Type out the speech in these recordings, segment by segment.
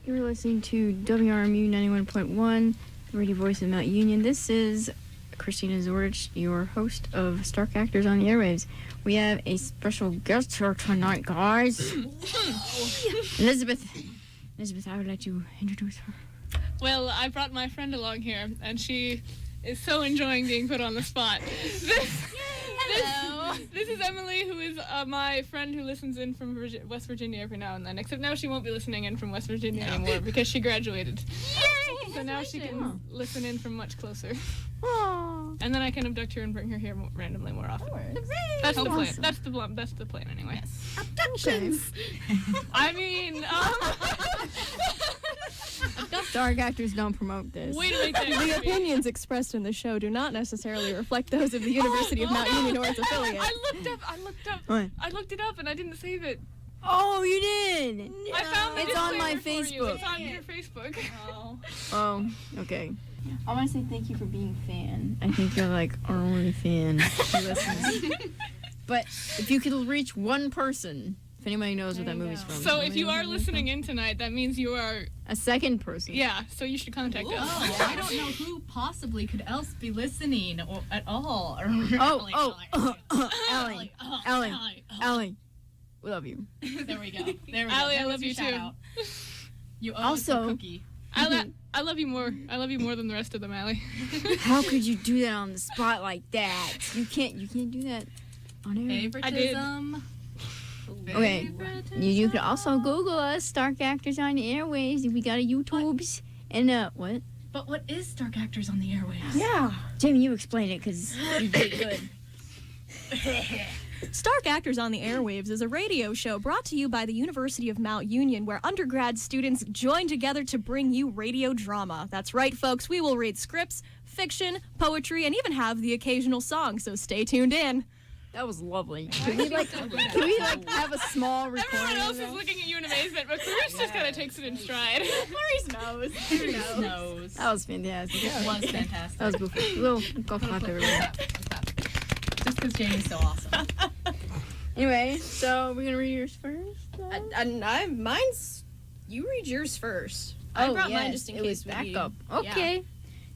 You're listening to WRMU 91.1, the radio voice of Mount Union. This is Christina Zordich, your host of Stark Actors on the Airwaves. We have a special guest here tonight, guys. Elizabeth, I would like to introduce her. Well, I brought my friend along here, and she is so enjoying being put on the spot. Hello. This is Emily, who is my friend who listens in from West Virginia every now and then. Except now she won't be listening in from West Virginia anymore because she graduated. Yay! So now she can listen in from much closer. Aww. And then I can abduct her and bring her here randomly more often. That's the plan. That's the plan anyway. Yes. Abductions. I mean, Stark Actors don't promote this. way to make that The creepy. opinions expressed in the show do not necessarily reflect those of the University of Mount Union or its affiliates. What? I looked it up and I didn't save it. Oh, you did? I found the It's on my disclaimer for you. Facebook. It's on your Facebook. Oh, okay. I want to say thank you for being a fan. I think you're like our only fan who listens. But if you could reach one person, if anybody knows what that movie's from. So if you are listening in tonight, that means you are, A second person. yeah, so you should contact us. Oh, I don't know who possibly could else be listening or at all. Allie, we love you. There we go. There we go. Allie, I There love was you your shout too. out. You owe Also- us a cookie. I love you more. I love you more than the rest of them, Allie. How could you do that on the spot like that? You can't do that on air. Favoritism. Okay. You could also Google us, Stark Actors on the Airwaves. We got a YouTubes and what? But what is Stark Actors on the Airwaves? Yeah. Jimmy, you explain it because you did good. Stark Actors on the Airwaves is a radio show brought to you by the University of Mount Union, where undergrad students join together to bring you radio drama. That's right, folks. We will read scripts, fiction, poetry, and even have the occasional song, so stay tuned in. That was lovely. Can we have a small recording? Everyone else of is that? looking at you in amazement, but Clarice just kind of takes it in stride. Clarice knows. That was fantastic. It was fantastic. That was beautiful. We'll go clap everyone. Just because Jamie's so awesome. Anyway, so we're gonna read yours first. Mine's. You read yours first. I brought mine just in it case was we back need- up. Okay,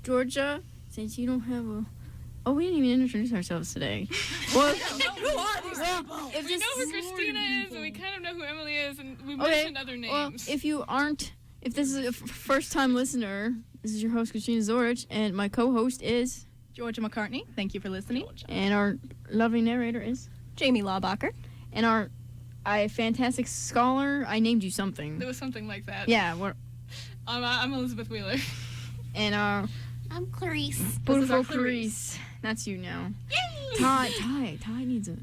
Georgia, since you don't have a. Oh, we didn't even introduce ourselves today. Well, Who are these people? if We this know who Christina is, and we kind of know who Emily is, and we Okay, mentioned other well, names. if this is a first-time listener, this is your host Christina Zorich, and my co-host is, Georgia McCartney, thank you for listening. and our lovely narrator is, Jamie Lawbacher. and our fantastic scholar. I named you something. There was something like that. Yeah, I'm Elizabeth Wheeler. and our I'm Clarice. beautiful Clarice. That's you now. Yay! Ty needs a.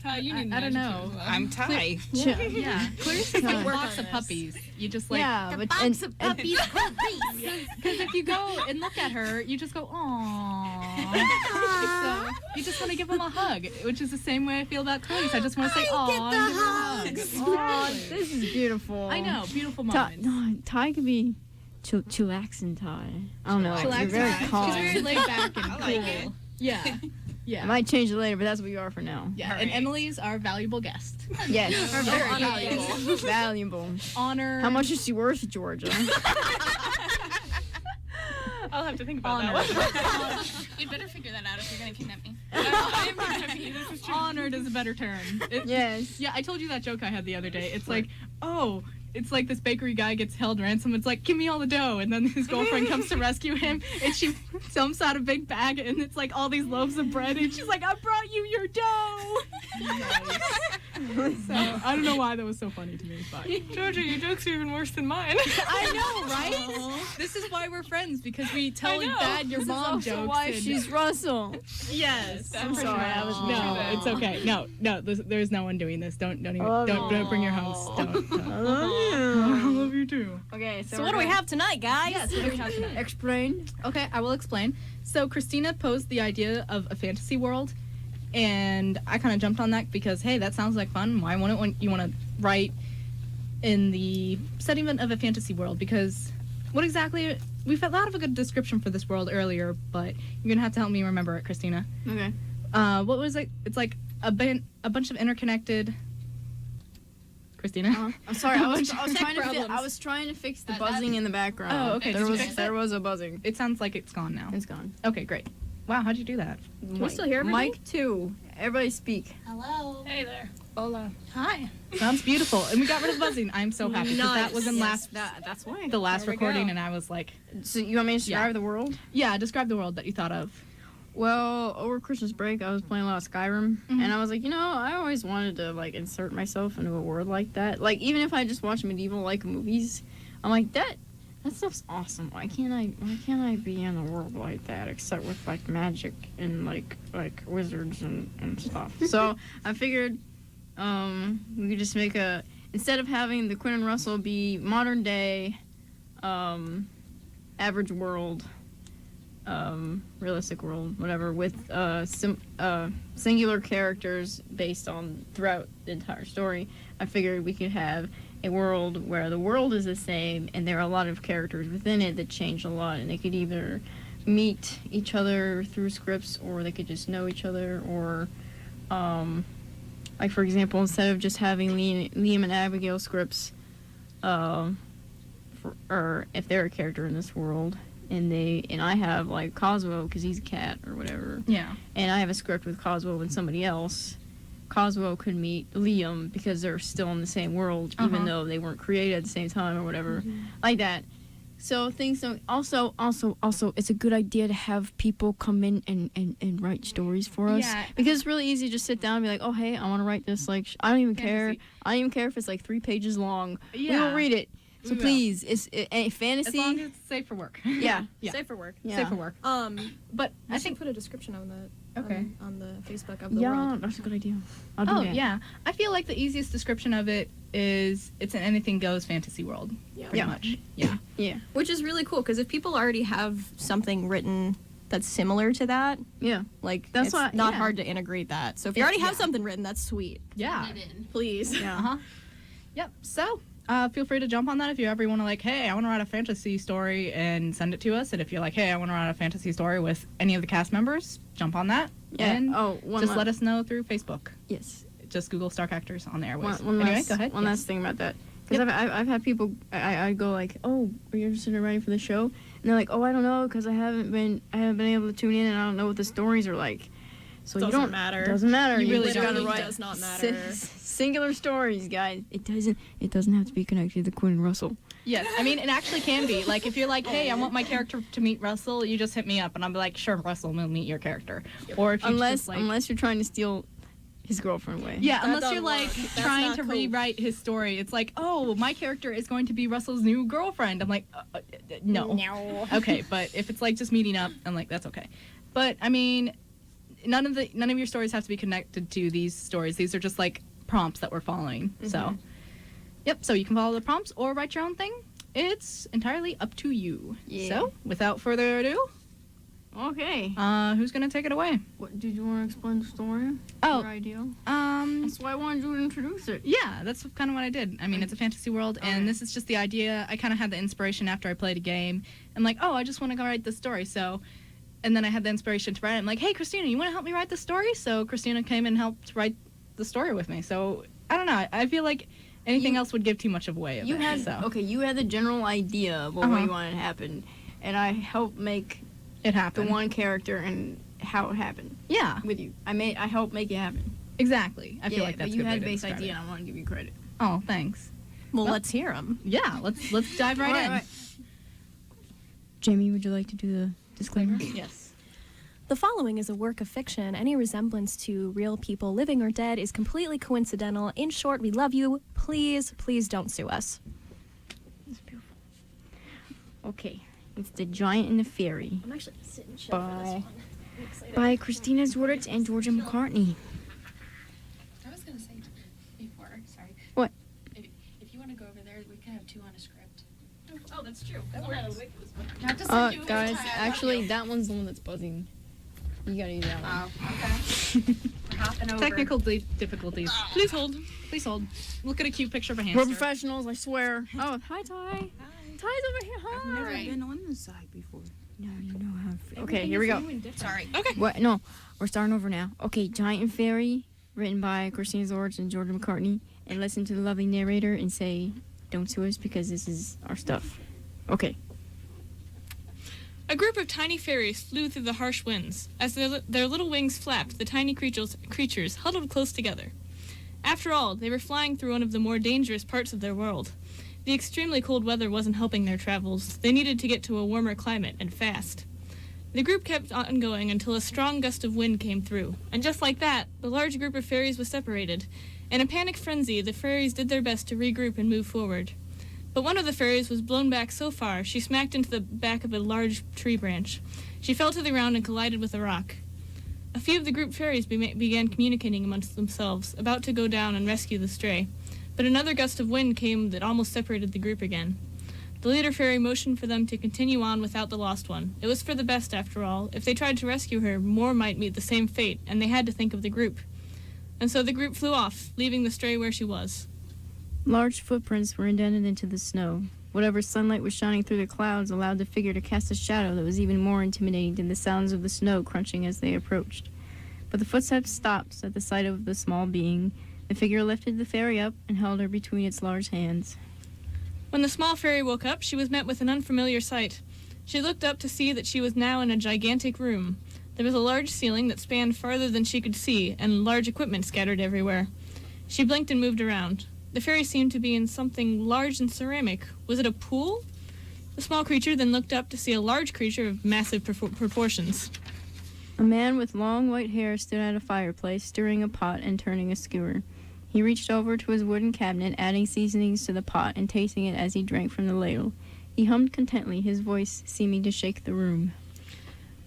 Ty, you need I don't know. I'm Ty. Yeah. Clarice is like a Work box of puppies. You just like. Yeah, but Because if you go and look at her, you just go, aww. So you just want to give them a hug, which is the same way I feel about Clarice. I just want to say, aww, and give her a hug. oh, this is beautiful. I know, beautiful Ty, moments. no, Ty could be chillaxing Ty. I don't know. Chillaxing You're very Ty. calm. She's very laid back and I cool. like it. Yeah. I Yeah. might change it later, but that's what you are for now. Yeah. All And right. Emily's our valuable guest. Yes. Very valuable. Valuable. Honor. How much is she worth, Georgia? I'll have to think about Honor. that one. You'd better figure that out if you're gonna kidnap me. I am happy. This is true. Honored is a better term. Yes. Yeah, I told you that joke I had the other day. It's like, oh, it's like this bakery guy gets held ransom. It's like, give me all the dough. And then his girlfriend comes to rescue him, and she dumps out a big bag, and it's like all these loaves of bread, and she's like, I brought you your dough. So, I don't know why that was so funny to me, but. Georgia, your jokes are even worse than mine. I know, right? This is why we're friends, because we tell I know. bad your This mom is also jokes. why and- she's Russell. Yes. I'm sorry, I was No, it's okay. No, there's no one doing this. Don't bring your host. Don't. I love you. love you too. Okay, So what do we have tonight, guys? Yes, what do we have tonight? Explain. Okay, I will explain. So Christina posed the idea of a fantasy world, and I kind of jumped on that because, hey, that sounds like fun. Why wouldn't you want to write in the setting of a fantasy world? Because what exactly... We thought of a good description for this world earlier, but you're going to have to help me remember it, Christina. Okay. What was it? It's like a bunch of interconnected... Christina? I'm sorry. I was Tech trying to problems. I was trying to fix the buzzing in the background. Oh, okay. There Did you was fix there was a buzzing. It sounds like it's gone now. It's gone. Okay, great. Wow, how'd you do that? Can we still hear everybody? Mike 2. Everybody speak. Hello. Hey there. Hola. Hi. Sounds beautiful. And we got rid of the buzzing. I'm so happy because that was in That's why. the last There we recording, go. and I was like, So you want me to describe the world? yeah, describe the world that you thought of. Well, over Christmas break, I was playing a lot of Skyrim, and I was like, I always wanted to like insert myself into a world like that. Like even if I just watch medieval like movies, I'm like that stuff's awesome. Why can't I be in a world like that except with like magic and like wizards and stuff? So I figured we could just make instead of having the Quinn and Russell be modern day average world, realistic world, whatever, with singular characters based on throughout the entire story. I figured we could have a world where the world is the same and there are a lot of characters within it that change a lot, and they could either meet each other through scripts or they could just know each other, or like for example, instead of just having Liam and Abigail scripts, or if they're a character in this world, and I have like Cosmo because he's a cat or whatever, Yeah. and I have a script with Cosmo and somebody else, Cosmo could meet Liam because they're still in the same world, even though they weren't created at the same time or whatever, like that. So things don't. Also, it's a good idea to have people come in and write stories for us. Yeah. Because it's really easy to just sit down and be like, oh hey, I want to write this. Like, I don't even care. Fantasy. I don't even care if it's like 3 pages long. Yeah. We will read it. So We will. please, it's As fantasy. long as it's safe for work. Yeah. Yeah. Safe for work. Yeah. Safe for work. But I I think- think put a description on that. Okay. On the Facebook of the Yeah, world. that's a good idea. I'll do Oh, that. yeah. I feel like the easiest description of it is it's an anything goes fantasy world. Yeah. Pretty Yeah. much. Yeah. Yeah. Which is really cool because if people already have something written that's similar to that, Yeah. like That's it's why- not yeah. hard to integrate that. So if you already have something written, that's sweet. Yeah. Get in. Please. Yeah. Uh-huh. Yep. So, feel free to jump on that if you ever want to, like, hey, I want to write a fantasy story and send it to us. And if you're like, hey, I want to write a fantasy story with any of the cast members, jump on that. Yeah. And One just let us know through Facebook. Yes. Just Google Stark Actors on the Airwaves. One Anyway, last, go ahead. One Yes. last thing about that, because I've had people I go like, oh, are you interested in writing for the show? And they're like, oh, I don't know, because I haven't been able to tune in and I don't know what the stories are like. So you Doesn't don't matter. Doesn't matter. You really just don't. gotta Literally write does not matter. singular stories, guys. It doesn't have to be connected to Quinn and Russell. Yes, I mean, it actually can be. Like, if you're like, hey, I want my character to meet Russell, you just hit me up, and I'll be like, sure, Russell will meet your character. Or if you just, like... Unless you're trying to steal his girlfriend away. Yeah, That unless don't you're, like, work. That's trying not to cool. rewrite his story. It's like, oh, my character is going to be Russell's new girlfriend. I'm like, no. No. Okay, but if it's, like, just meeting up, I'm like, that's okay. But, I mean, none of your stories have to be connected to these stories. These are just, like, prompts that we're following. So, yep, so you can follow the prompts or write your own thing. It's entirely up to you. Yeah. So, without further ado, Okay. who's gonna take it away? What did you want to explain the story? Oh. Your idea. Um, That's why I wanted you to introduce it. yeah, that's kind of what I did. I mean, it's a fantasy world, and Okay. this is just the idea. I kind of had the inspiration after I played a game. I'm like, oh, I just want to go write this story. So, and then I had the inspiration to write it. I'm like, hey, Christina, you want to help me write the story? So Christina came and helped write the story with me. So I don't know. I feel like anything else would give too much away. Of You it, had so you had the general idea of what you wanted to happen, and I helped make it the happened. one character and how it happened Yeah, with you. I helped make it happen. exactly. I feel like that's but a you good had way the to base describe idea, it. and I want to give you credit. Oh, thanks. Well, Well- let's hear them. Yeah, let's dive right in. Jamie, would you like to do the disclaimer? Yes. The following is a work of fiction. Any resemblance to real people, living or dead, is completely coincidental. In short, we love you. Please, please don't sue us. It's beautiful. Okay, it's The Giant and the Fairy I'm actually sitting chill for this one. by Christina Zordich and Georgia McCartney. I was gonna say before. Sorry. What? If you want to go over there, we could have 2 on a script. Oh, that's true. That works. Not to send you Guys, time. actually, that one's the one that's buzzing. You gotta use that one. Oh, okay. We're hopping over. Technical difficulties. Please hold. Please hold. Look at a cute picture of a We're hamster. professionals, I swear. Oh, hi, Ty. Ty's over here. Hi. I've never been on this side before. No, you know how. Okay, here we go. Sorry. What? No, we're starting over now. Okay, Giant and Fairy, written by Christina Zorich and Georgia McCartney, and listen to the lovely narrator and say, don't sue us because this is our stuff. Okay. A group of tiny fairies flew through the harsh winds. As their little wings flapped, the tiny creatures huddled close together. After all, they were flying through one of the more dangerous parts of their world. The extremely cold weather wasn't helping their travels. They needed to get to a warmer climate, and fast. The group kept on going until a strong gust of wind came through, and just like that, the large group of fairies was separated. In a panic frenzy, the fairies did their best to regroup and move forward. But one of the fairies was blown back so far, she smacked into the back of a large tree branch. She fell to the ground and collided with a rock. A few of the group fairies began communicating amongst themselves, about to go down and rescue the stray. But another gust of wind came that almost separated the group again. The leader fairy motioned for them to continue on without the lost one. It was for the best, after all. If they tried to rescue her, more might meet the same fate, and they had to think of the group. And so the group flew off, leaving the stray where she was. Large footprints were indented into the snow. Whatever sunlight was shining through the clouds allowed the figure to cast a shadow that was even more intimidating than the sounds of the snow crunching as they approached. But the footsteps stopped at the sight of the small being. The figure lifted the fairy up and held her between its large hands. When the small fairy woke up, she was met with an unfamiliar sight. She looked up to see that she was now in a gigantic room. There was a large ceiling that spanned farther than she could see, and large equipment scattered everywhere. She blinked and moved around. The fairy seemed to be in something large and ceramic. Was it a pool? The small creature then looked up to see a large creature of massive proportions. A man with long white hair stood at a fireplace, stirring a pot and turning a skewer. He reached over to his wooden cabinet, adding seasonings to the pot and tasting it as he drank from the ladle. He hummed contentedly, his voice seeming to shake the room.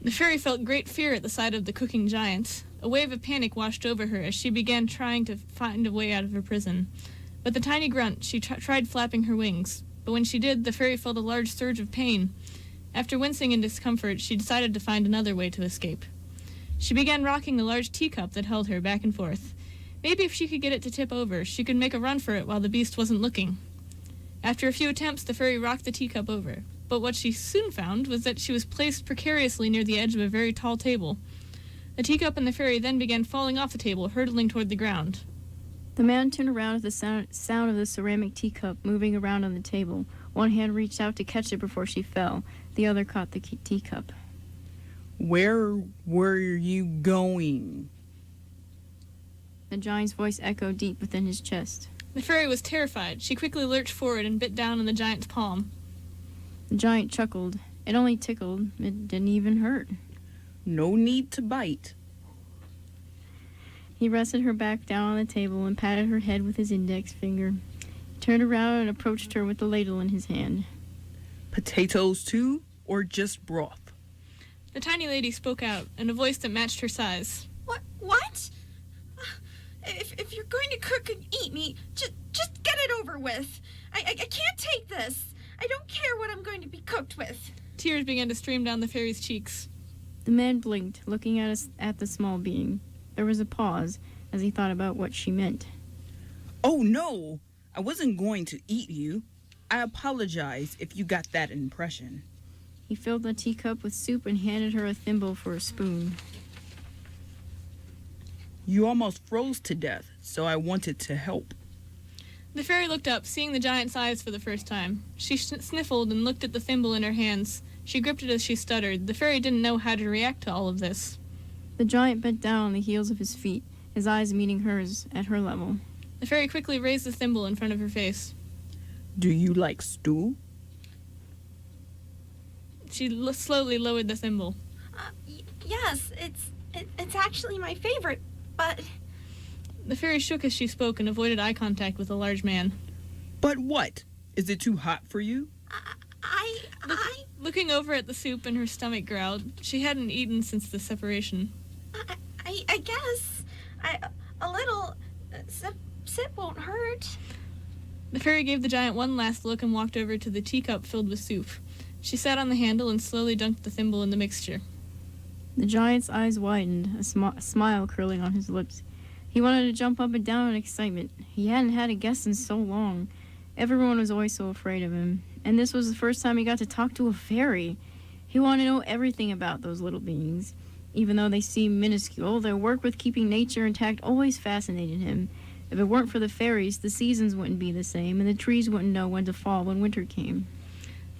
The fairy felt great fear at the sight of the cooking giant. A wave of panic washed over her as she began trying to find a way out of her prison. With a tiny grunt, she tried flapping her wings. But when she did, the fairy felt a large surge of pain. After wincing in discomfort, she decided to find another way to escape. She began rocking the large teacup that held her back and forth. Maybe if she could get it to tip over, she could make a run for it while the beast wasn't looking. After a few attempts, the fairy rocked the teacup over. But what she soon found was that she was placed precariously near the edge of a very tall table. The teacup and the fairy then began falling off the table, hurtling toward the ground. The man turned around at the sound of the ceramic teacup moving around on the table. One hand reached out to catch it before she fell. The other caught the teacup. Where were you going? The giant's voice echoed deep within his chest. The fairy was terrified. She quickly lurched forward and bit down on the giant's palm. The giant chuckled. It only tickled. It didn't even hurt. No need to bite. He rested her back down on the table and patted her head with his index finger. He turned around and approached her with the ladle in his hand. Potatoes too, or just broth? The tiny lady spoke out in a voice that matched her size. What? If you're going to cook and eat me, just get it over with. I can't take this. I don't care what I'm going to be cooked with. Tears began to stream down the fairy's cheeks. The man blinked, looking at the small being. There was a pause as he thought about what she meant. Oh no! I wasn't going to eat you. I apologize if you got that impression. He filled the teacup with soup and handed her a thimble for a spoon. You almost froze to death, so I wanted to help. The fairy looked up, seeing the giant's eyes for the first time. She sniffled and looked at the thimble in her hands. She gripped it as she stuttered. The fairy didn't know how to react to all of this. The giant bent down on the heels of his feet, his eyes meeting hers at her level. The fairy quickly raised the thimble in front of her face. Do you like stew? She slowly lowered the thimble. Yes, it's actually my favorite, but... The fairy shook as she spoke and avoided eye contact with the large man. But what? Is it too hot for you? Looking over at the soup in her stomach growled. She hadn't eaten since the separation. I guess a little sip won't hurt. The fairy gave the giant one last look and walked over to the teacup filled with soup. She sat on the handle and slowly dunked the thimble in the mixture. The giant's eyes widened, a smile curling on his lips. He wanted to jump up and down in excitement. He hadn't had a guest in so long. Everyone was always so afraid of him, and this was the first time he got to talk to a fairy. He wanted to know everything about those little beings. Even though they seemed minuscule, their work with keeping nature intact always fascinated him. If it weren't for the fairies, the seasons wouldn't be the same, and the trees wouldn't know when to fall when winter came.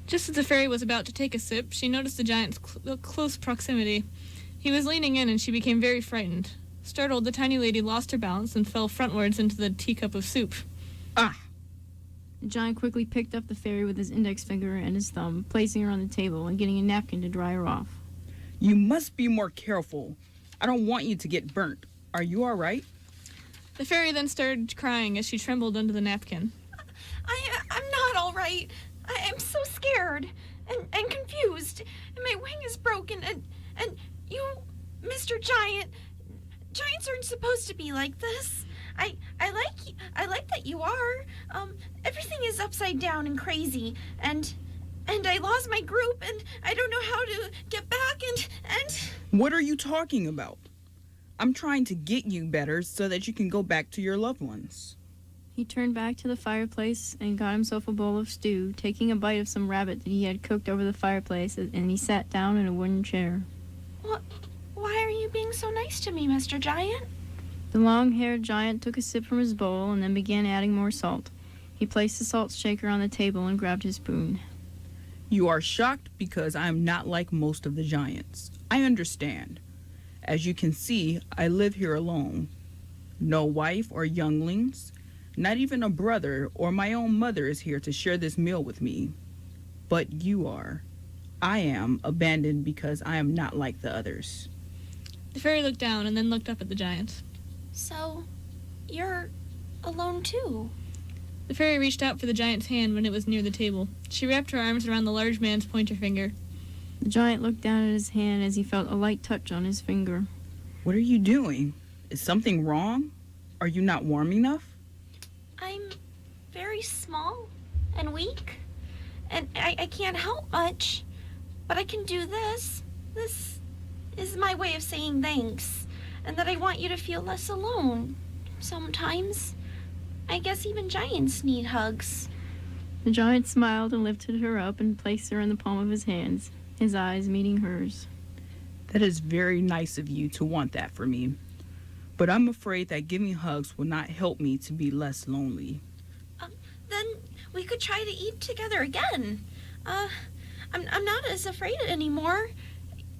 Just as the fairy was about to take a sip, she noticed the giant's close proximity. He was leaning in, and she became very frightened. Startled, the tiny lady lost her balance and fell frontwards into the teacup of soup. Ah! The giant quickly picked up the fairy with his index finger and his thumb, placing her on the table and getting a napkin to dry her off. You must be more careful. I don't want you to get burnt. Are you all right? The fairy then started crying as she trembled under the napkin. I'm not all right. I'm so scared and confused. And my wing is broken. And you, Mr. Giant, giants aren't supposed to be like this. I like that you are. Everything is upside down and crazy. And I lost my group, and I don't know how to get back, and... What are you talking about? I'm trying to get you better so that you can go back to your loved ones. He turned back to the fireplace and got himself a bowl of stew, taking a bite of some rabbit that he had cooked over the fireplace, and he sat down in a wooden chair. Why are you being so nice to me, Mr. Giant? The long-haired giant took a sip from his bowl and then began adding more salt. He placed the salt shaker on the table and grabbed his spoon. You are shocked because I am not like most of the giants. I understand. As you can see, I live here alone. No wife or younglings. Not even a brother or my own mother is here to share this meal with me. But you are. I am abandoned because I am not like the others. The fairy looked down and then looked up at the giant. So, you're alone too? The fairy reached out for the giant's hand when it was near the table. She wrapped her arms around the large man's pointer finger. The giant looked down at his hand as he felt a light touch on his finger. What are you doing? Is something wrong? Are you not warm enough? I'm very small and weak, and I can't help much, but I can do this. This is my way of saying thanks, and that I want you to feel less alone. Sometimes. I guess even giants need hugs. The giant smiled and lifted her up and placed her in the palm of his hands, his eyes meeting hers. That is very nice of you to want that for me. But I'm afraid that giving hugs will not help me to be less lonely. Then we could try to eat together again. I'm not as afraid anymore.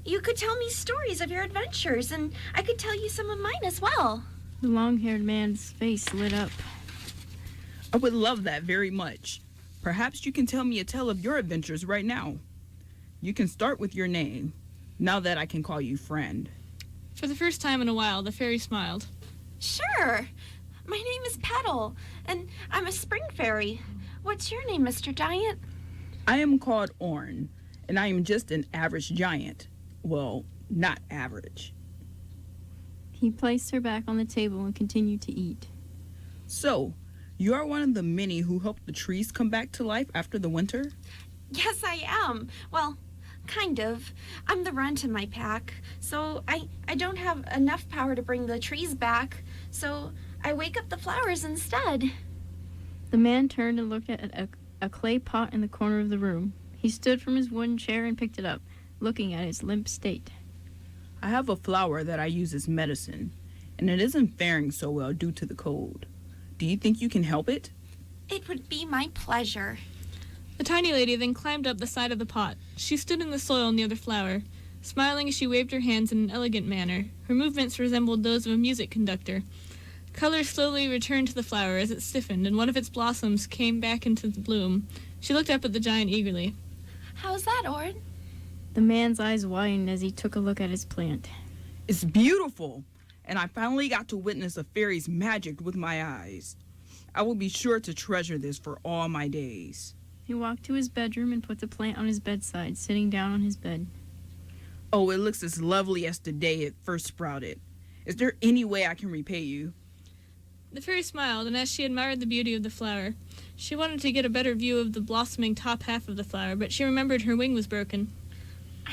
You could tell me stories of your adventures, and I could tell you some of mine as well. The long-haired man's face lit up. I would love that very much. Perhaps you can tell me a tale of your adventures right now. You can start with your name, now that I can call you friend. For the first time in a while, the fairy smiled. Sure. My name is Petal, and I'm a spring fairy. What's your name, Mr. Giant? I am called Orn, and I am just an average giant. Well, not average. He placed her back on the table and continued to eat. So, you are one of the many who helped the trees come back to life after the winter? Yes, I am. Well, kind of. I'm the runt in my pack, so I don't have enough power to bring the trees back, so I wake up the flowers instead. The man turned and looked at a clay pot in the corner of the room. He stood from his wooden chair and picked it up, looking at its limp state. I have a flower that I use as medicine, and it isn't faring so well due to the cold. Do you think you can help it? It would be my pleasure. The tiny lady then climbed up the side of the pot. She stood in the soil near the flower, smiling as she waved her hands in an elegant manner. Her movements resembled those of a music conductor. Color slowly returned to the flower as it stiffened, and one of its blossoms came back into bloom. She looked up at the giant eagerly. How's that, Ord? The man's eyes widened as he took a look at his plant. It's beautiful, and I finally got to witness a fairy's magic with my eyes. I will be sure to treasure this for all my days. He walked to his bedroom and put the plant on his bedside, sitting down on his bed. Oh, it looks as lovely as the day it first sprouted. Is there any way I can repay you? The fairy smiled, and as she admired the beauty of the flower, she wanted to get a better view of the blossoming top half of the flower, but she remembered her wing was broken.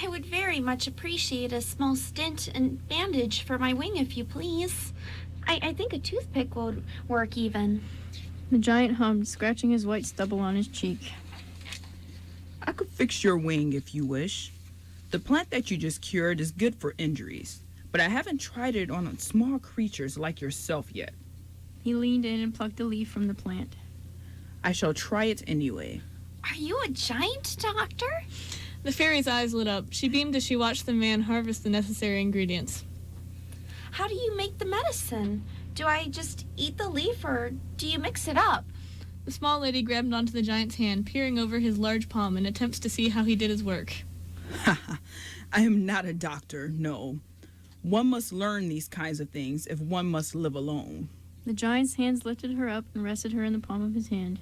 I would very much appreciate a small stint and bandage for my wing, if you please. I think a toothpick would work even. The giant hummed, scratching his white stubble on his cheek. I could fix your wing if you wish. The plant that you just cured is good for injuries, but I haven't tried it on small creatures like yourself yet. He leaned in and plucked a leaf from the plant. I shall try it anyway. Are you a giant, Doctor? The fairy's eyes lit up. She beamed as she watched the man harvest the necessary ingredients. How do you make the medicine? Do I just eat the leaf or do you mix it up? The small lady grabbed onto the giant's hand, peering over his large palm in attempts to see how he did his work. I am not a doctor, no. One must learn these kinds of things if one must live alone. The giant's hands lifted her up and rested her in the palm of his hand.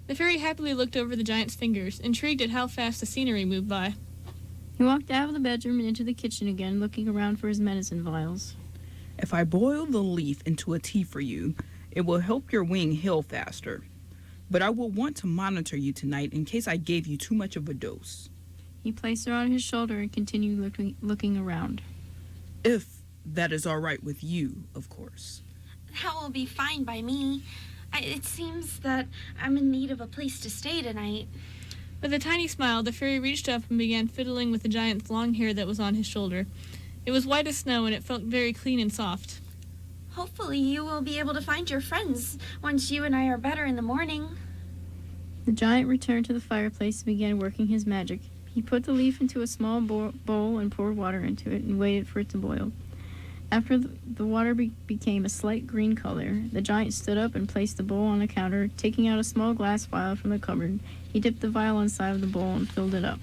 The fairy happily looked over the giant's fingers, intrigued at how fast the scenery moved by. He walked out of the bedroom and into the kitchen again, looking around for his medicine vials. If I boil the leaf into a tea for you, it will help your wing heal faster. But I will want to monitor you tonight in case I gave you too much of a dose. He placed her on his shoulder and continued looking around. If that is all right with you, of course. That will be fine by me. It seems that I'm in need of a place to stay tonight. With a tiny smile, the fairy reached up and began fiddling with the giant's long hair that was on his shoulder. It was white as snow, and it felt very clean and soft. Hopefully you will be able to find your friends once you and I are better in the morning. The giant returned to the fireplace and began working his magic. He put the leaf into a small bowl and poured water into it and waited for it to boil. After the water became a slight green color, the giant stood up and placed the bowl on the counter. Taking out a small glass vial from the cupboard, he dipped the vial inside of the bowl and filled it up.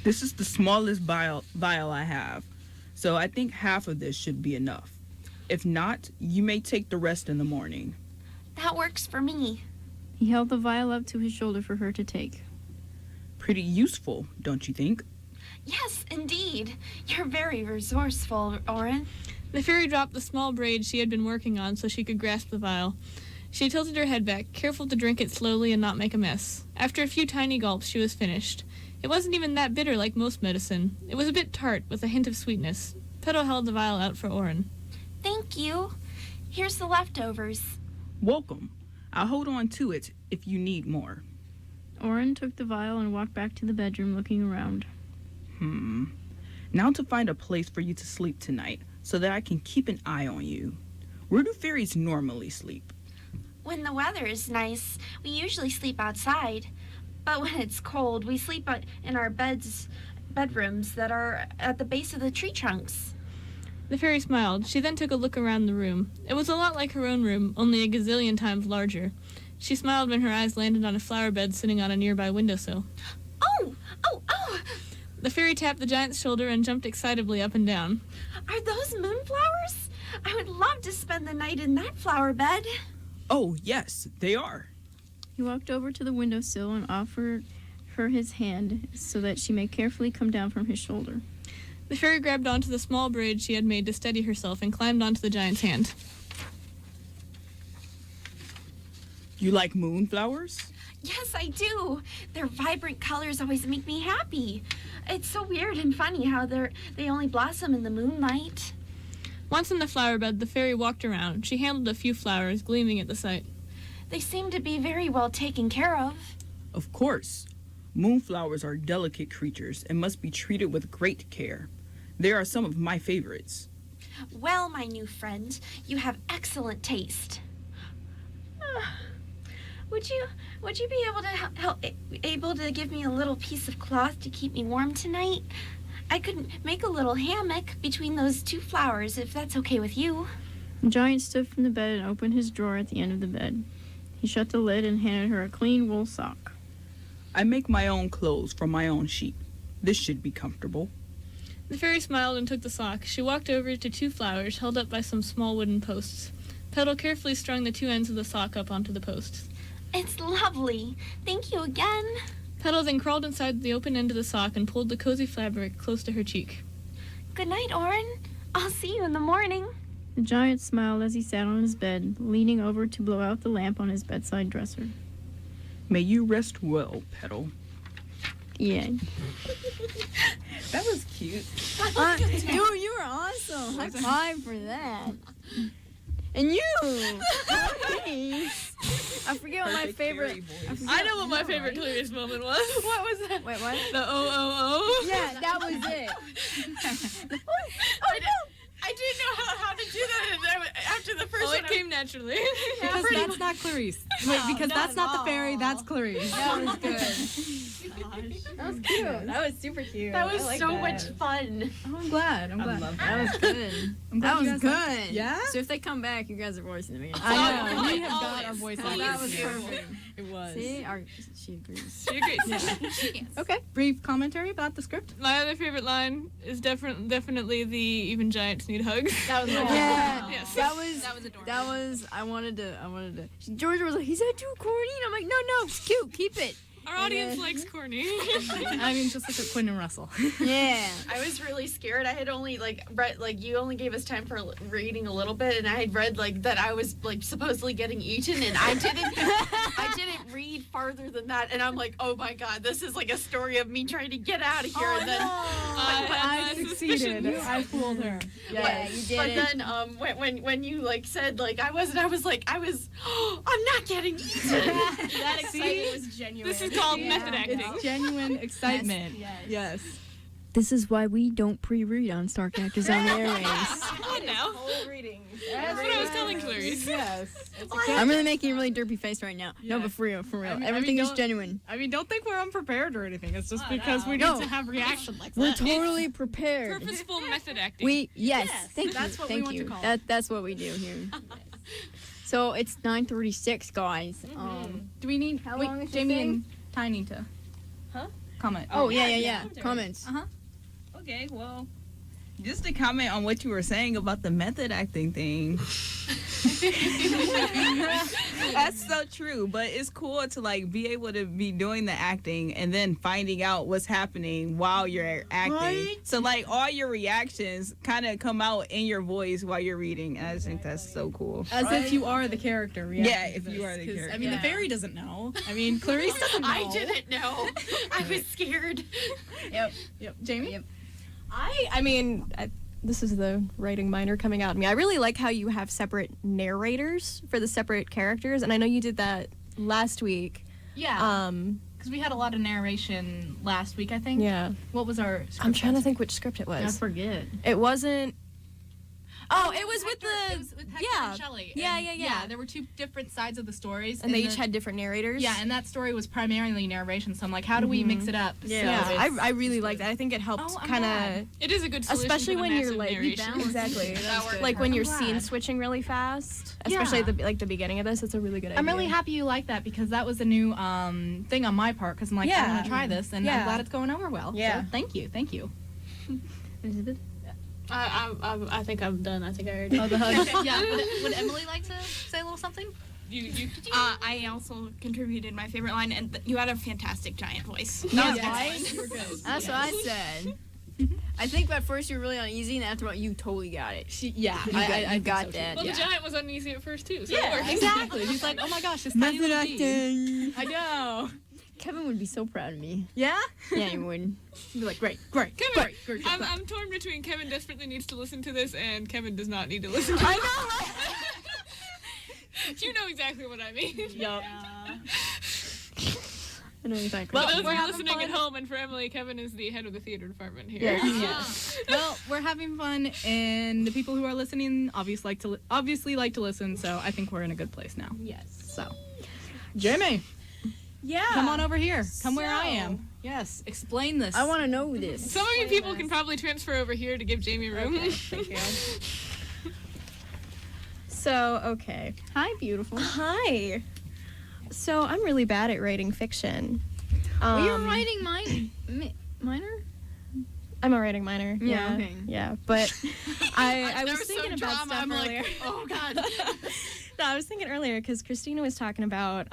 This is the smallest vial I have, so I think half of this should be enough. If not, you may take the rest in the morning. That works for me. He held the vial up to his shoulder for her to take. Pretty useful, don't you think? Yes, indeed. You're very resourceful, Oren. The fairy dropped the small braid she had been working on so she could grasp the vial. She tilted her head back, careful to drink it slowly and not make a mess. After a few tiny gulps, she was finished. It wasn't even that bitter like most medicine. It was a bit tart, with a hint of sweetness. Petal held the vial out for Oren. Thank you. Here's the leftovers. Welcome. I'll hold on to it if you need more. Oren took the vial and walked back to the bedroom, looking around. Now to find a place for you to sleep tonight, so that I can keep an eye on you. Where do fairies normally sleep? When the weather is nice, we usually sleep outside. But when it's cold, we sleep in our bedrooms that are at the base of the tree trunks. The fairy smiled. She then took a look around the room. It was a lot like her own room, only a gazillion times larger. She smiled when her eyes landed on a flower bed sitting on a nearby windowsill. Oh! The fairy tapped the giant's shoulder and jumped excitedly up and down. Are those moonflowers? I would love to spend the night in that flower bed. Oh, yes, they are. He walked over to the windowsill and offered her his hand so that she may carefully come down from his shoulder. The fairy grabbed onto the small braid she had made to steady herself and climbed onto the giant's hand. You like moonflowers? Yes, I do. Their vibrant colors always make me happy. It's so weird and funny how they only blossom in the moonlight. Once in the flower bed, the fairy walked around. She handled a few flowers, gleaming at the sight. They seem to be very well taken care of. Of course. Moonflowers are delicate creatures and must be treated with great care. They are some of my favorites. Well, my new friend, you have excellent taste. Would you be able to give me a little piece of cloth to keep me warm tonight? I could make a little hammock between those two flowers if that's okay with you. The giant stood from the bed and opened his drawer at the end of the bed. He shut the lid and handed her a clean wool sock. I make my own clothes from my own sheep. This should be comfortable. The fairy smiled and took the sock. She walked over to two flowers held up by some small wooden posts. Petal carefully strung the two ends of the sock up onto the posts. It's lovely. Thank you again. Petal then crawled inside the open end of the sock and pulled the cozy fabric close to her cheek. Good night, Oren. I'll see you in the morning. The giant smiled as he sat on his bed, leaning over to blow out the lamp on his bedside dresser. May you rest well, Petal. Yeah. That was cute. Dude, you were awesome. High five for that. And you! I forget what my favorite... I know what my favorite Clarice moment was. What was that? Wait, what? The oh. Yeah, that was it. I didn't know how to do that, and then after after the first Oh, one. it came naturally. Because that's not Clarice. Wait, because that's not the fairy, that's Clarice. That was good. That was cute. That was super cute. That was I like so that. much fun. Oh, I'm glad. I love That was good. I'm glad That you was guys liked good. Yeah? So if they come back, you guys are voicing them again. I know. Oh, We have got always. our voice That actors was here. perfect. It was. See, she agrees. She agrees. Okay. Brief commentary about the script. My other favorite line is definitely the even giants need hugs. That was Yeah, Yes. that was adorable. that was. I wanted to. Georgia was like, "Is that too corny?" And I'm like, "No, it's cute. Keep it." Our audience likes corny. I mean, just look at Quinn and Russell. Yeah. I was really scared. I had only read you only gave us time for reading a little bit, and I had read that I was supposedly getting eaten, and I didn't read farther than that, and I'm like, oh my god, this is like a story of me trying to get out of here, and then. I succeeded. I fooled her. Yeah, you did But it. then when you said I was I'm not getting eaten. That excitement was genuine. This is called method acting. It's genuine excitement. Yes. This is why we don't pre-read on Stark Actors on the Airwaves. Come on now. Whole readings. That's what I was telling Clarice. Yes. I'm really making a really derpy face right now. No, Yeah. but for real. I mean, Everything is don't- genuine. I mean, don't think we're unprepared or anything. It's just because we need No. to have reaction like We're that. totally prepared. Purposeful method acting. Yes, thank that's you. what we Thank want to you. call it. That's what we do here. So it's 9:36, guys. Do we need How long is this Jamie thing? and Ty need to comment? Oh yeah. Comments. Okay, well, just to comment on what you were saying about the method acting thing. That's so true, but it's cool to be able to be doing the acting and then finding out what's happening while you're acting. Right? So all your reactions kind of come out in your voice while you're reading. And I just think that's so cool. As if you are the character. reacting Yeah, to if you this, are the 'cause, character. I mean, the fairy doesn't know. I mean, Clarice doesn't know. I didn't know. I was scared. Yep. Jamie? Yep. This is the writing minor coming out in me. I really like how you have separate narrators for the separate characters, and I know you did that last week. Yeah, because we had a lot of narration last week, I think. Yeah. What was our script I'm trying to last think which script it I was. forget. It wasn't. Oh, it was with Hector- the. it was with Hector yeah. and Shelley. Yeah, And, yeah. there were two different sides of the stories. And they the- each had different narrators. Yeah, and that story was primarily narration. So I'm like, how do we mix it up? Yeah. So Yeah, it's- I really like that. I think it helped Oh, I'm kind glad. of, It is a good solution especially to the when you're massive like narration. exactly, That worked like when I'm you're glad. scene switching really fast, especially at the beginning of this. It's a really good idea. I'm really happy you like that because that was a new thing on my part because I'm like, I Yeah. want to try this and Yeah. I'm glad it's going over well. Yeah. So thank you. Elizabeth? I think I'm done. I think I already. Oh, the hug. Yeah. Would Emily like to say a little something? You. I also contributed my favorite line, and you had a fantastic giant voice. Yeah, That was right? That's what I said. I think at first you were really uneasy, and after you totally got it. Yeah, I got that. Well, the giant was uneasy at first too. So Yeah, it worked. exactly. He's like, oh my gosh, this tiny Method little bee. acting. I know. Kevin would be so proud of me. Yeah? Yeah, he would. He'd be like, great. Kevin, great. I'm torn between Kevin desperately needs to listen to this and Kevin does not need to listen to it. I know, right? You know exactly what I mean. Yup. I know exactly. For those we're of you having listening fun. at home and for Emily, Kevin is the head of the theater department here. Yes. Well, we're having fun, and the people who are listening obviously like to listen, so I think we're in a good place now. Yes. So, Jamie, Yeah. come on over here. Come where I So- am. Yes, explain this. I want to know this. Some of you people can probably transfer over here to give Jamie room. Thank you. So, okay. Hi, beautiful. Hi. So, I'm really bad at writing fiction. Well, you're writing minor? I'm a writing minor. Yeah, Yeah. okay. Yeah, but I There was was thinking some about drama. stuff I'm earlier. like, oh god. No, I was thinking earlier because Christina was talking about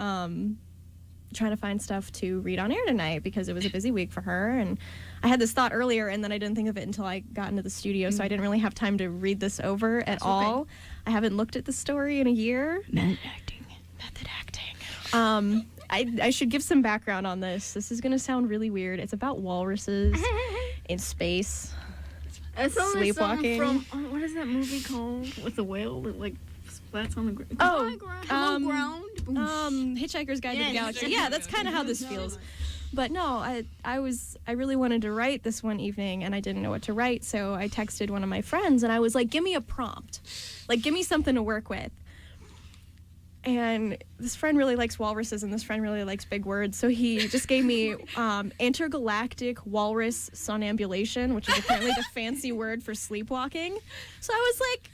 trying to find stuff to read on air tonight because it was a busy week for her. And I had this thought earlier, and then I didn't think of it until I got into the studio, so I didn't really have time to read this over at all. I haven't looked at the story in a year. Method acting. Method acting. I should give some background on this. This is going to sound really weird. It's about walruses in space. It sounds like something Sleepwalking. from what is that movie called with the whale that like splats on the ground? Oh, Hello ground. Boosh. Hitchhiker's Guide to the Yeah, Galaxy. Hitchhiker's Yeah, Guide that's to the kind of how this feels. But no, I really wanted to write this one evening, and I didn't know what to write, so I texted one of my friends, and I was like, give me a prompt. Like, give me something to work with. And this friend really likes walruses, and this friend really likes big words, so he just gave me Intergalactic Walrus Somnambulation, which is apparently the fancy word for sleepwalking. So I was like,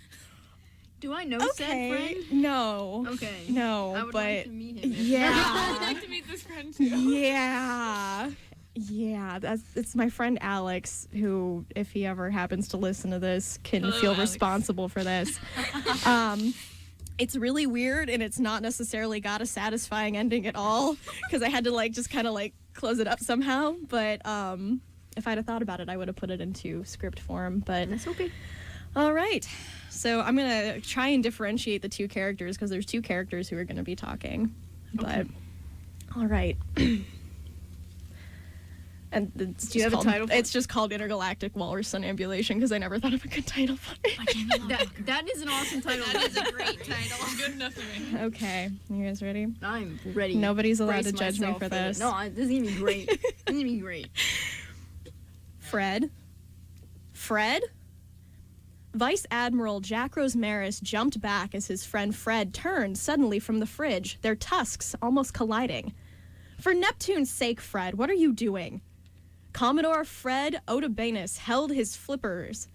Do I know said okay, friend? no. Okay. No, I would but like to meet him. yeah. I'd like to meet this friend too. Yeah. It's my friend Alex, who, if he ever happens to listen to this, can Hello, feel Alex. responsible for this. It's really weird, and it's not necessarily got a satisfying ending at all, because I had to like just kind of like close it up somehow. But if I'd have thought about it, I would have put it into script form. But That's okay. all right. So I'm gonna try and differentiate the two characters, because there's two characters who are gonna be talking. But all right. And it's Do you just have a called, title for it's just called Intergalactic Walrus Somnambulation, because I never thought of a good title for it. That is an awesome title. That is a great title. Good enough for me. Okay, you guys ready? I'm ready. Nobody's allowed Brace to judge me myself for this. No, this is gonna be great. This is gonna be great. Fred? Vice Admiral Jack Rosemaris jumped back as his friend Fred turned suddenly from the fridge, their tusks almost colliding. For Neptune's sake, Fred, what are you doing? Commodore Fred Otabanus held in his flippers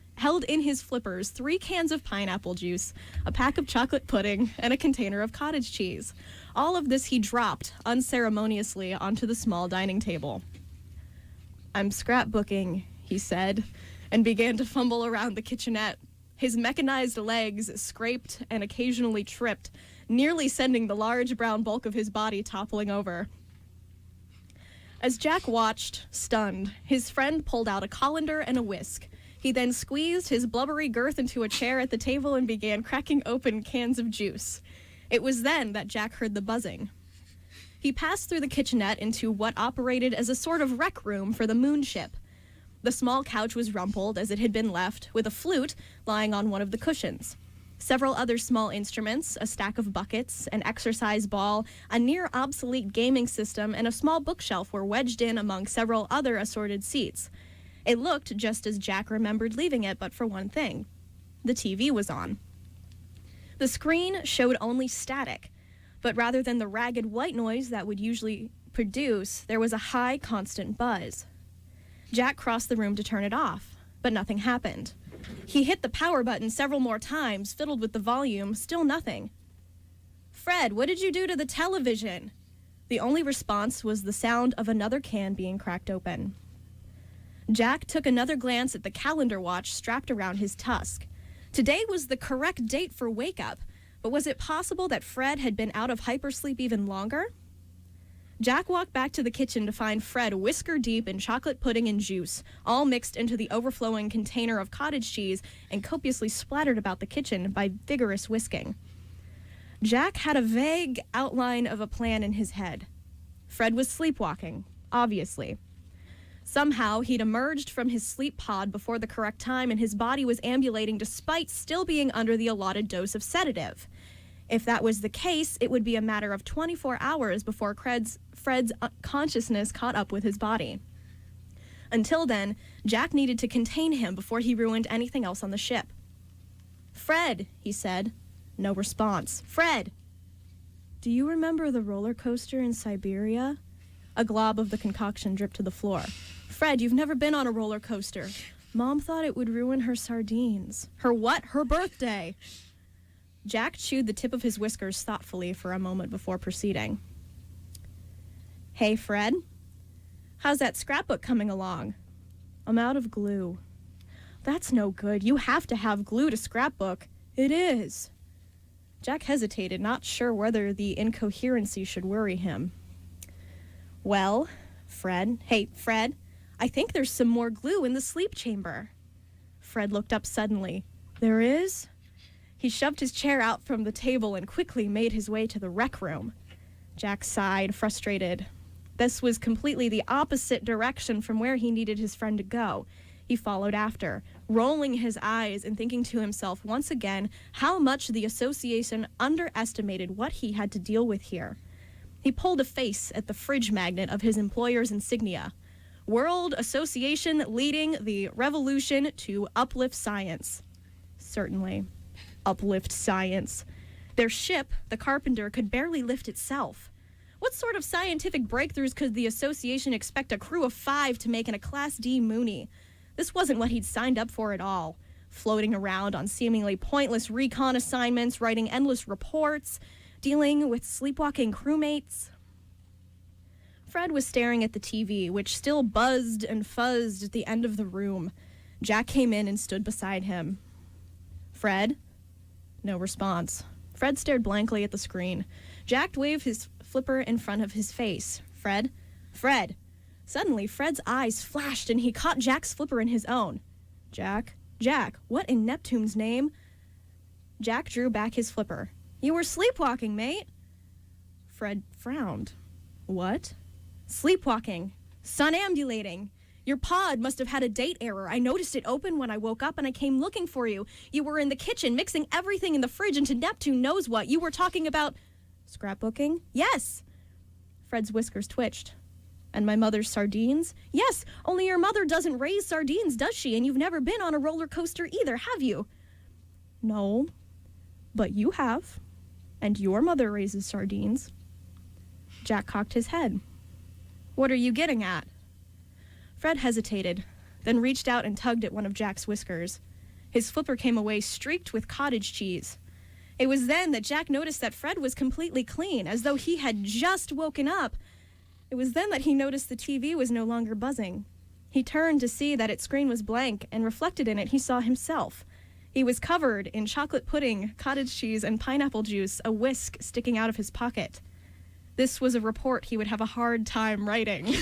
3 cans of pineapple juice, a pack of chocolate pudding, and a container of cottage cheese. All of this he dropped unceremoniously onto the small dining table. I'm scrapbooking, he said, and began to fumble around the kitchenette. His mechanized legs scraped and occasionally tripped, nearly sending the large brown bulk of his body toppling over. As Jack watched, stunned, his friend pulled out a colander and a whisk. He then squeezed his blubbery girth into a chair at the table and began cracking open cans of juice. It was then that Jack heard the buzzing. He passed through the kitchenette into what operated as a sort of rec room for the moonship. The small couch was rumpled as it had been left, with a flute lying on one of the cushions. Several other small instruments, a stack of buckets, an exercise ball, a near-obsolete gaming system, and a small bookshelf were wedged in among several other assorted seats. It looked just as Jack remembered leaving it, but for one thing. The TV was on. The screen showed only static, but rather than the ragged white noise that would usually produce, there was a high, constant buzz. Jack crossed the room to turn it off, but nothing happened. He hit the power button several more times, fiddled with the volume, still nothing. Fred, what did you do to the television? The only response was the sound of another can being cracked open. Jack took another glance at the calendar watch strapped around his tusk. Today was the correct date for wake-up, but was it possible that Fred had been out of hypersleep even longer? Jack walked back to the kitchen to find Fred whisker-deep in chocolate pudding and juice, all mixed into the overflowing container of cottage cheese and copiously splattered about the kitchen by vigorous whisking. Jack had a vague outline of a plan in his head. Fred was sleepwalking, obviously. Somehow, he'd emerged from his sleep pod before the correct time, and his body was ambulating despite still being under the allotted dose of sedative. If that was the case, it would be a matter of 24 hours before Fred's consciousness caught up with his body. Until then, Jack needed to contain him before he ruined anything else on the ship. "Fred," he said. No response. "Fred! Do you remember the roller coaster in Siberia?" A glob of the concoction dripped to the floor. "Fred, you've never been on a roller coaster. Mom thought it would ruin her sardines." "Her what?" "Her birthday." Jack chewed the tip of his whiskers thoughtfully for a moment before proceeding. "Hey, Fred. How's that scrapbook coming along?" "I'm out of glue." "That's no good. You have to have glue to scrapbook." "It is." Jack hesitated, not sure whether the incoherency should worry him. "Well, Fred. Hey, Fred. I think there's some more glue in the sleep chamber." Fred looked up suddenly. "There is?" He shoved his chair out from the table and quickly made his way to the rec room. Jack sighed, frustrated. This was completely the opposite direction from where he needed his friend to go. He followed after, rolling his eyes and thinking to himself once again how much the association underestimated what he had to deal with here. He pulled a face at the fridge magnet of his employer's insignia. World Association leading the revolution to uplift science. Certainly. Uplift science. Their ship, the Carpenter, could barely lift itself. What sort of scientific breakthroughs could the association expect a crew of 5 to make in a Class D Mooney? This wasn't what he'd signed up for at all. Floating around on seemingly pointless recon assignments, writing endless reports, dealing with sleepwalking crewmates. Fred was staring at the TV, which still buzzed and fuzzed at the end of the room. Jack came in and stood beside him. Fred? No response. Fred stared blankly at the screen. Jack waved his flipper in front of his face. Fred? Fred! Suddenly, Fred's eyes flashed and he caught Jack's flipper in his own. Jack? Jack, what in Neptune's name? Jack drew back his flipper. You were sleepwalking, mate. Fred frowned. What? Sleepwalking. Somnambulating. Your pod must have had a date error. I noticed it open when I woke up and I came looking for you. You were in the kitchen mixing everything in the fridge into Neptune knows what. You were talking about... Scrapbooking? Yes. Fred's whiskers twitched. And my mother's sardines? Yes, only your mother doesn't raise sardines, does she? And you've never been on a roller coaster either, have you? No, but you have. And your mother raises sardines. Jack cocked his head. What are you getting at? Fred hesitated, then reached out and tugged at one of Jack's whiskers. His flipper came away streaked with cottage cheese. It was then that Jack noticed that Fred was completely clean, as though he had just woken up. It was then that he noticed the TV was no longer buzzing. He turned to see that its screen was blank, and reflected in it he saw himself. He was covered in chocolate pudding, cottage cheese, and pineapple juice, a whisk sticking out of his pocket. This was a report he would have a hard time writing.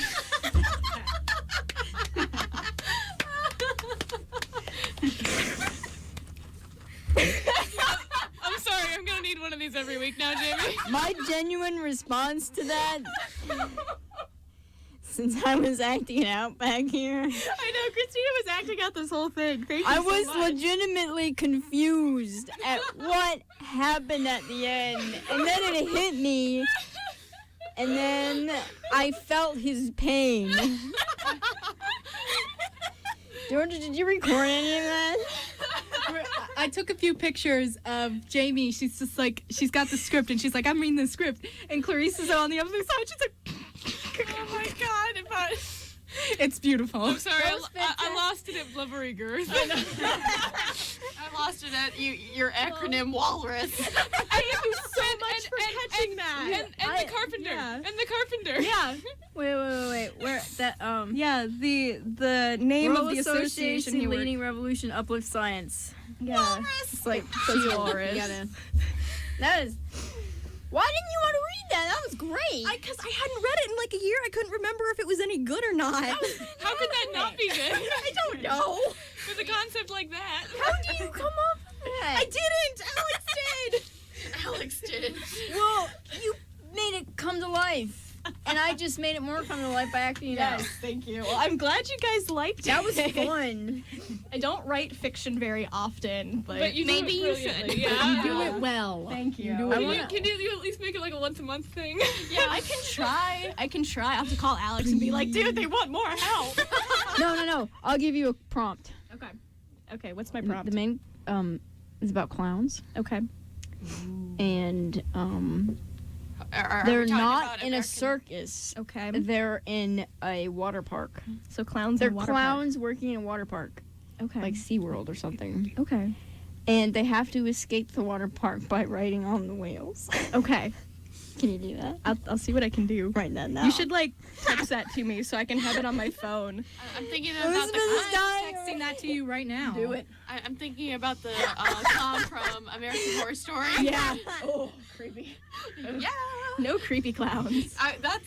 I'm sorry, I'm gonna need one of these every week now, Jamie. My genuine response to that, since I was acting it out back here, I know, Christina was acting out this whole thing. Thank you I so was much. legitimately confused at what happened at the end. And then it hit me. And then I felt his pain. Georgia, did you record any of that? I took a few pictures of Jamie. She's just like, she's got the script, and she's like, I'm reading the script. And Clarice is on the other side. She's like, Oh my god, it's beautiful. I'm sorry, I lost it at blubbery girth. I lost it at your acronym Walrus. Thank you so much for catching that. And the carpenter. Yeah. And the carpenter. Yeah. Wait. Where that Yeah, the name World of the association he worked. leading revolution uplift science. Yeah. It's like Walrus. That is. Why didn't you want to read that? That was great. Because I hadn't read it in like a year. I couldn't remember if it was any good or not. How could that not be good? I don't know. With a concept like that. How do you come up with that? I didn't. Alex did. Alex did. Well, you made it come to life. And I just made it more come to life by acting it out. Thank you. Well, I'm glad you guys liked it. That was fun. I don't write fiction very often, but you maybe do you it should. brilliantly. Yeah. You do it well. thank you. do it Can you at least make it like a once-a-month thing? Yeah, I can try. I'll have to call Alex and be like, dude, they want more help. No. I'll give you a prompt. Okay, what's my prompt? The main is about clowns. Okay. And Are they're we talking not about in a American- circus. Okay. They're in a water park. So clowns They're in water clowns working in a water park, park. Okay. like SeaWorld or something. Okay. And they have to escape the water park by riding on the whales. Okay. Can you do that? I'll see what I can do. Write that down. You should like text that to me so I can have it on my phone. I'm thinking about Elizabeth the is dying. Texting that to you right now. Do it. I'm thinking about the clown from American Horror Story. Yeah. Oh, creepy. Yeah. No creepy clowns. That's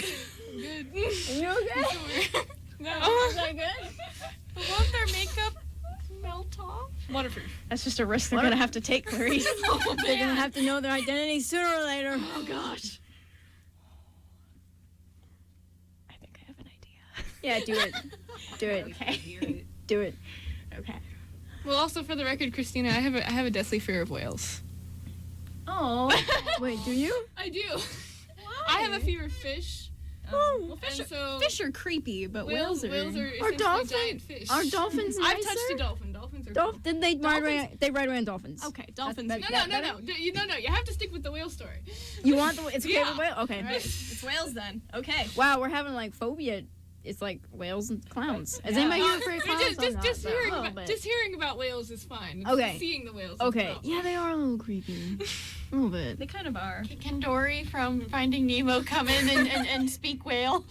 Good. Are you okay? No. Is that good? won't their makeup melt off? Waterproof. That's just a risk they're gonna have to take, Clarice. Oh, They're gonna have to know their identity sooner or later. Oh gosh. I think I have an idea. Yeah, do it. Do it. Okay. Do it. Okay. Well, also for the record, Christina, I have a deathly fear of whales. Oh. Wait, do you? I do. I have a fear of fish. Well, And so fish are creepy, but whales are. whales are Or essentially giant fish. Are dolphins I've nicer? touched a dolphin. Dolphins are cool. Then they ride around. They ride around dolphins. Okay, dolphins. No. You have to stick with the whale story. You want the? It's okay Yeah. with whale. Okay. All right, it's whales then. Okay. Wow, we're having like phobia. It's like whales and clowns. Is anybody here afraid of clowns? Just hearing about whales is fine. It's Okay. Seeing the whales. Okay. Yeah, they are a little creepy. A little bit. They kind of are. Can Dory from Finding Nemo come in and speak whale?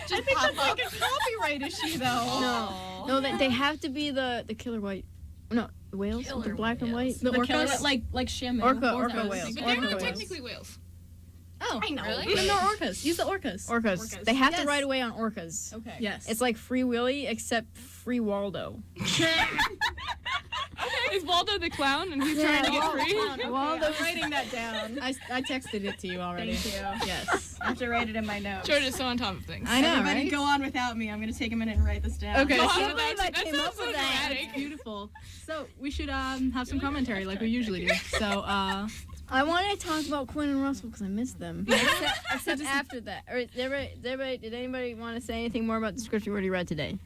Just pop up. a copyright issue, though. No, they have to be the killer white. No, whales. The black and white. The orcas? Killer, like shaman. Orca Orcas. whales. But Orca they're not whales. technically whales. Oh, I know. Really? No, orcas. Use the orcas. Orcas. They have to Yes. ride away on orcas. Okay. Yes. It's like Free Willy except Free Waldo. Is Waldo the clown and he's Yeah, trying to get Waldo free? the clown. Waldo. I'm writing that down. I texted it to you already. Thank you. Yes. I have to write it in my notes. George is so on top of things. I know, Everybody right? go on without me. I'm gonna take a minute and write this down. Okay. Go on so- without you. that That came sounds up so with that. dramatic. Beautiful. So we should have some commentary like we usually do. So I wanted to talk about Quinn and Russell because I missed them. Except after that. Or did anybody want to say anything more about the script you already read today?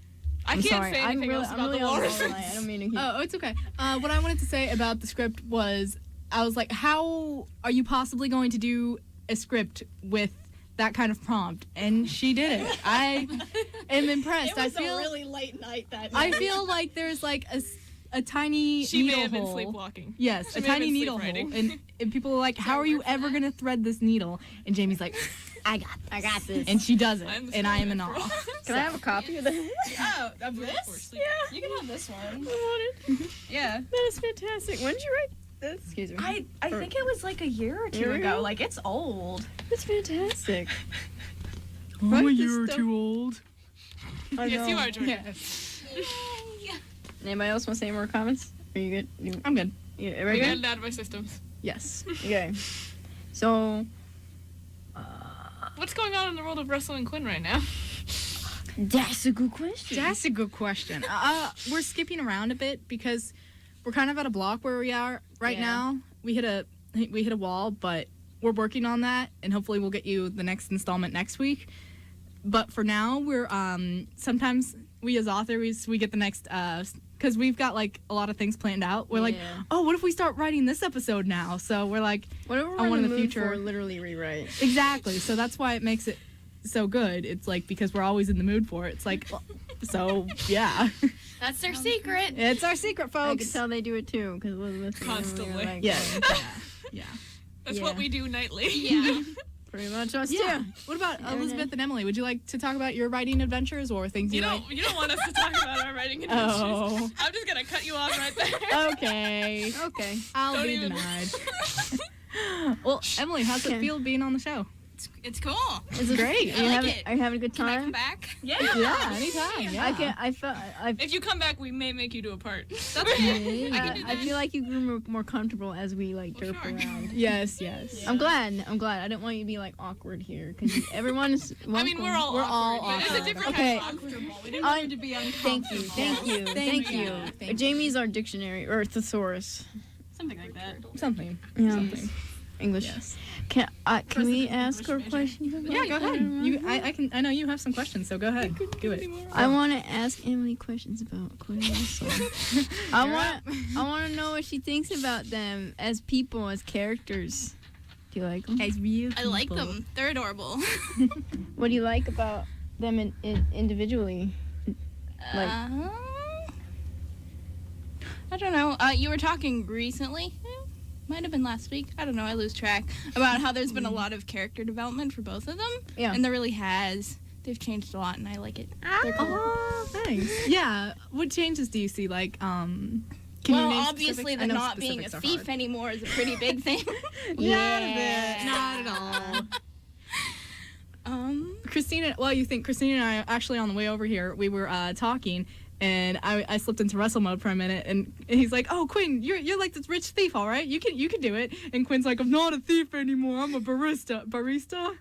I I'm can't sorry. say anything else I'm about really the on Walrus. the line. I don't mean to keep. oh, it's okay. What I wanted to say about the script was I was like, how are you possibly going to do a script with that kind of prompt? And she did it. I am impressed. It was I feel a really late night that I night. feel like there's like a tiny She may needle have been hole. sleepwalking. Yes, She a may have tiny been needle hole, sleep and people are like, "How are you ever gonna thread this needle?" And Jamie's like, "I got this," and she does it, I'm the and I am in sleep awe. Can I have a copy of that? Oh, of For this? sleep. Yeah. You can have this one. I want it. Yeah. That is fantastic. When did you write this? Excuse me. I think it was like a year or two Year ago. ago? Like it's old. That's fantastic. I'm Write a this year or stuff- two old. I Yes, you know. are, Jordan. Yes, Anybody else want to say any more comments? Are you good? I'm good. You I everybody got good? it out of my systems. Yes. Okay. So, What's going on in the world of Russell and Quinn right now? that's a good question. That's a good question. We're skipping around a bit because we're kind of at a block where we are right Yeah. now. We hit a wall, but we're working on that, and hopefully we'll get you the next installment next week. But for now, we're sometimes we as authors we get the next because we've got like a lot of things planned out. We're like, Yeah. oh, what if we start writing this episode now? So we're like, Whatever I we're want in in the the mood future- for, literally rewrite. exactly. So that's why it makes it so good. It's like because we're always in the mood for it. It's like, so yeah, That's their secret. it's our secret, I can folks. tell they do it too because Elizabeth and Emily are Constantly. like, Yeah. That's Yeah. what we do nightly. Yeah. pretty much us Yeah. too. What about Yeah, Elizabeth and Emily? Would you like to talk about your writing adventures or things you, like? You don't want us to talk about our writing adventures. Oh. I'm just gonna cut you off right there. Okay. Okay. I'll Don't be even- denied. Well, Emily, how's it Okay. feel being on the show? It's cool. This is great. Are you, I like having, it. are you having a good Can I come time? back? Yeah, anytime. Yeah. I can. I felt. If you come back, we may make you do a part. I feel like you grew more comfortable as we like Well, derp sure. around. Yes, yes. I'm glad. I didn't want you to be like awkward here because everyone's. I mean, we're all awkward, but it's a awkward. different Okay. kind of awkward. We didn't want you to be Thank you. uncomfortable. Thank you. Thank you. Jamie's our dictionary or thesaurus. Something like that. Something. Yeah. Something. English. Yes. Can we ask her a question? Yeah, go ahead. You, I can. I know you have some questions, so go ahead. Do it. I want to ask Emily questions about Quinn Russell. I want to know what she thinks about them as people, as characters. Do you like them? As real I like people. them. They're adorable. What do you like about them individually? Like, I don't know. You were talking recently. Might have been last week. I don't know. I lose track. About how there's been a lot of character development for both of them. Yeah. And there really has. They've changed a lot, and I like it. They're cool. Oh, thanks. Yeah. What changes do you see? Like, can you well, name obviously, specifics? the I know not being a specifics are thief hard. anymore is a pretty big thing. Not a bit. Not at all. Christina, well, you think Christina and I actually on the way over here, we were talking, and I slipped into wrestle mode for a minute, and he's like, "Oh, Quinn, you're like this rich thief, all right? You can do it." And Quinn's like, "I'm not a thief anymore. I'm a barista." Barista,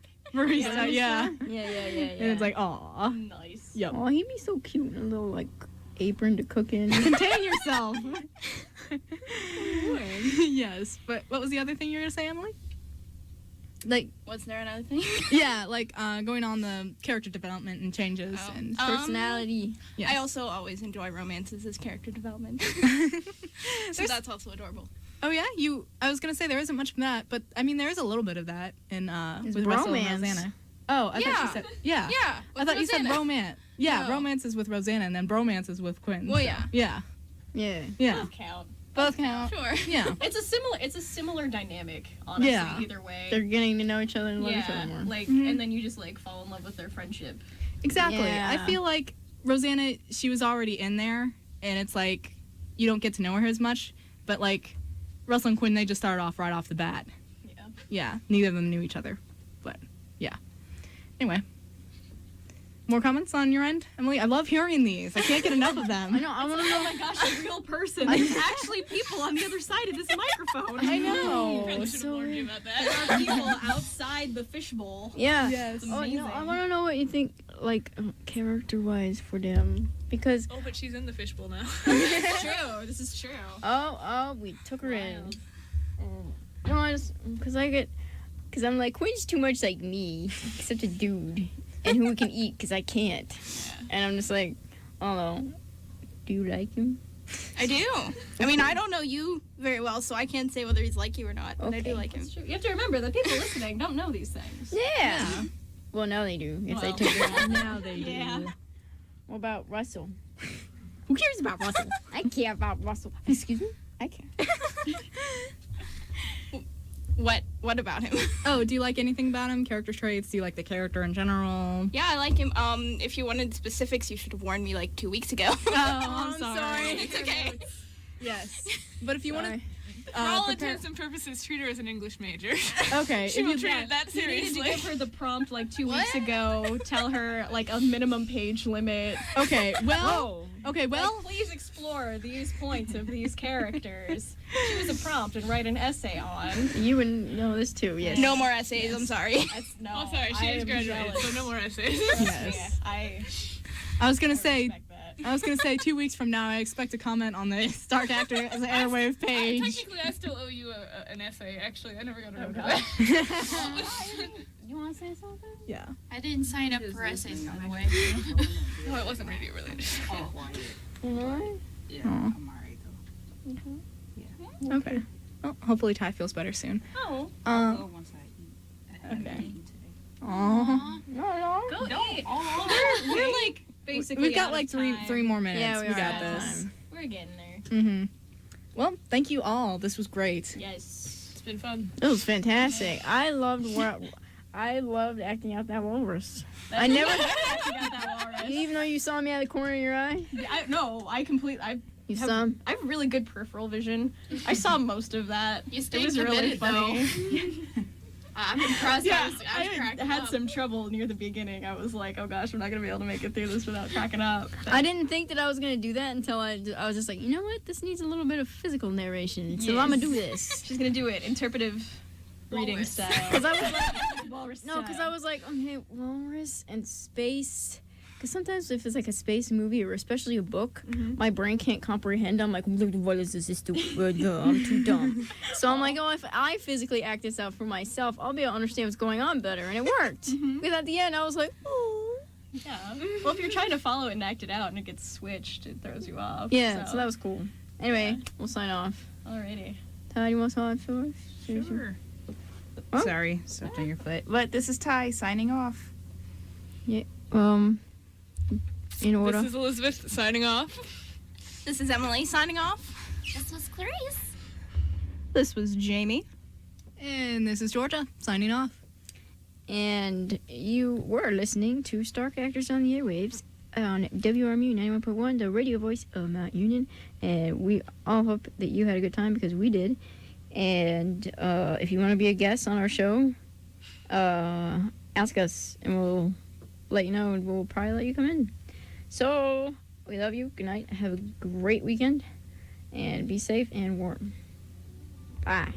yeah. Yeah. And it's like, "Aw, Nice. yep." Oh, he'd be so cute in a little like apron to cook in. Contain yourself. Yes, but what was the other thing you were gonna say, Emily? like Was there another thing? yeah, like going on the character development and changes Oh. and Personality. yes. I also always enjoy romances as character development. So that's also adorable. Oh yeah, I was gonna say there isn't much of that, but I mean there is a little bit of that in There's with Russell and romance. Rosanna. Oh, I thought Yeah. you said yeah. Yeah. I thought you said romance. Yeah, No. romance is with Rosanna and then bromance is with Quinn. Well, so, yeah. Yeah. Yeah. Yeah. Count. Both count. Sure. Yeah. It's a similar dynamic, honestly, Yeah. either way. They're getting to know each other and love each other yeah, more. like, Mhm. and then you just like fall in love with their friendship. Exactly. Yeah. I feel like Rosanna, she was already in there, and it's like you don't get to know her as much. But like Russell and Quinn, they just started off right off the bat. Yeah. Yeah, neither of them knew each other, but yeah. Anyway, more comments on your end, Emily? I love hearing these. I can't get enough of them. I know. I want to know. Oh my gosh, a real person. There's actually people on the other side of this microphone. I know. Probably it's should so have warned you weird. about There that. are people outside the fishbowl. Yeah. Yes. Oh, Amazing. I want to know what you think, like character-wise for them, because Oh, but she's in the fishbowl now. It's true. This is true. we took her Wild. in. No, I just because I'm like Quinn's too much like me, except a dude, and who can eat because I can't, and I'm just like, I don't know. Do you like him? I do. I mean, I don't know you very well, so I can't say whether he's like you or not, but I do Okay. like him. It's true. You have to remember that people listening don't know these things. Yeah. Well, now they do. If they Well. took her in. Now they Yeah. do. What about Russell? Who cares about Russell? I care about Russell. Excuse me? I care. What about him? Oh, do you like anything about him? Character traits? Do you like the character in general? Yeah, I like him. If you wanted specifics, you should have warned me like 2 weeks ago. Oh, I'm sorry. It's okay. Yes. But if you want Sorry. to For all intents and purposes, treat her as an English major. okay, She if will you treat it that You needed to seriously. give her the prompt like 2 weeks ago. Tell her like a minimum page limit. okay, well, Whoa. okay, well, Like, please explore these points of these characters. Choose a prompt and write an essay on. You would know this too, yes. No more essays, I'm sorry. That's, no, Oh, sorry, she I is am graduated, jealous. so no more essays. yes. I I was gonna say, respect that. I was gonna say 2 weeks from now, I expect a comment on the Stark Actor as an Airwave page. Technically, I still owe you an essay. Actually, I never got around to God. that. You want to say something? Yeah. I didn't sign up for essays, by the way. No, it wasn't radio related. Okay. Well, hopefully Ty feels better soon. Oh, Okay. Aww. go eat. We're like basically. We've got out like of three time. more minutes. Yeah, we we are got out of this. time. We're getting there. Mm-hmm. Well, thank you all. This was great. Yes. It's been fun. It was fantastic. I loved acting out that walrus. I never, You got that walrus. even though you saw me out of the corner of your eye, I completely. you have, saw. I have really good peripheral vision. I saw most of that. You It stayed was really committed, though. funny. I'm impressed. Yeah, I was I cracking had up. some trouble near the beginning. I was like, oh gosh, I'm not gonna be able to make it through this without cracking up. I didn't think that I was gonna do that until I was just like, you know what? This needs a little bit of physical narration, so I'm gonna do this. She's gonna do it interpretive reading Walrus. style. Because I was like, Walrus no, because I style. was like, okay, walrus and space. Because sometimes if it's like a space movie or especially a book, my brain can't comprehend. I'm like, what is this? It's stupid. I'm too dumb. So I'm like, oh, if I physically act this out for myself, I'll be able to understand what's going on better. And it worked. Because at the end, I was like, oh. Yeah. Well, if you're trying to follow it and act it out and it gets switched, it throws you off. Yeah, so that was cool. Anyway, Yeah. we'll sign off. Alrighty. Ty, you want to sign off for us? Sure. Huh? Sorry, stepped on your foot. But this is Ty signing off. In order. This is Elizabeth signing off. This is Emily signing off. This was Clarice. This was Jamie. And this is Georgia signing off. And you were listening to Stark Actors on the Airwaves on WRMU 91.1, the radio voice of Mount Union. And we all hope that you had a good time because we did. And if you want to be a guest on our show, ask us and we'll let you know and we'll probably let you come in. So, we love you. Good night. Have a great weekend. And be safe and warm. Bye.